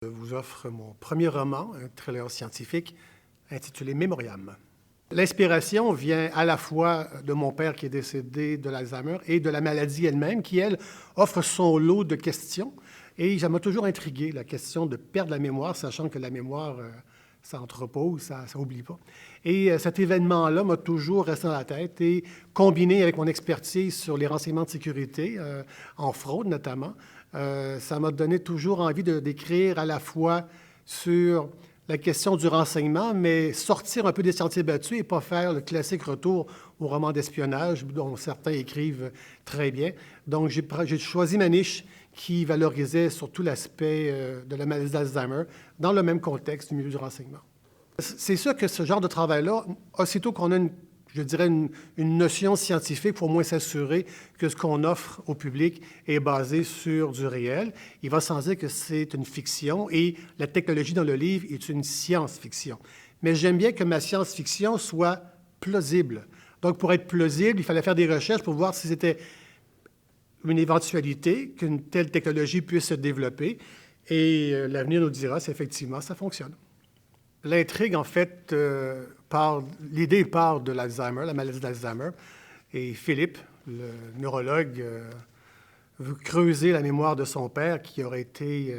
Je vous offre mon premier roman, un thriller scientifique intitulé Mémoriam. L'inspiration vient à la fois de mon père qui est décédé de l'Alzheimer et de la maladie elle-même, qui, elle, offre son lot de questions. Et ça m'a toujours intrigué, la question de perdre la mémoire, sachant que la mémoire, ça entrepose, ça n'oublie pas. Et cet événement-là m'a toujours resté dans la tête et combiné avec mon expertise sur les renseignements de sécurité, en fraude notamment, ça m'a donné toujours envie d'écrire à la fois sur la question du renseignement, mais sortir un peu des sentiers battus et pas faire le classique retour au roman d'espionnage dont certains écrivent très bien. Donc, j'ai choisi ma niche qui valorisait surtout l'aspect de la maladie d'Alzheimer dans le même contexte du milieu du renseignement. C'est sûr que ce genre de travail-là, aussitôt qu'on a je dirais, une notion scientifique, il faut au moins s'assurer que ce qu'on offre au public est basé sur du réel. Il va sans dire que c'est une fiction et la technologie dans le livre est une science-fiction. Mais j'aime bien que ma science-fiction soit plausible. Donc, pour être plausible, il fallait faire des recherches pour voir si c'était une éventualité qu'une telle technologie puisse se développer. Et l'avenir nous dira si effectivement ça fonctionne. L'intrigue, en fait, l'idée part de l'Alzheimer, la maladie d'Alzheimer. Et Philippe, le neurologue, veut creuser la mémoire de son père qui aurait été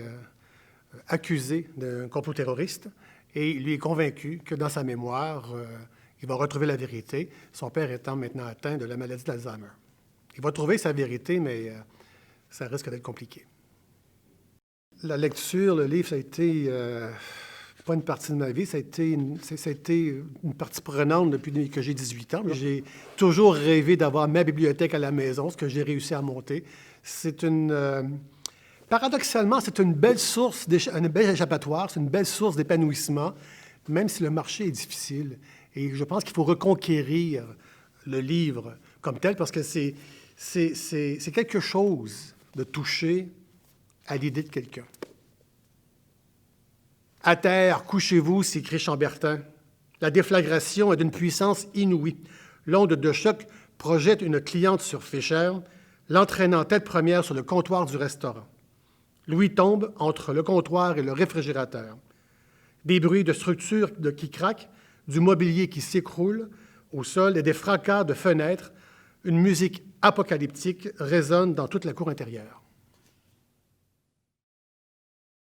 accusé d'un complot terroriste. Et il lui est convaincu que dans sa mémoire, il va retrouver la vérité, son père étant maintenant atteint de la maladie d'Alzheimer. Il va trouver sa vérité, mais ça risque d'être compliqué. La lecture, le livre, ça a été pas une partie de ma vie, ça a été une partie prenante depuis que j'ai 18 ans. J'ai toujours rêvé d'avoir ma bibliothèque à la maison, ce que j'ai réussi à monter. Paradoxalement, c'est une belle source, un bel échappatoire, c'est une belle source d'épanouissement, même si le marché est difficile. Et je pense qu'il faut reconquérir le livre comme tel, parce que c'est quelque chose de toucher à l'idée de quelqu'un. « À terre, couchez-vous », s'écrie Chambertin. La déflagration est d'une puissance inouïe. L'onde de choc projette une cliente sur Fischer, l'entraînant tête première sur le comptoir du restaurant. Louis tombe entre le comptoir et le réfrigérateur. Des bruits de structures qui craquent, du mobilier qui s'écroule au sol et des fracas de fenêtres. Une musique apocalyptique résonne dans toute la cour intérieure.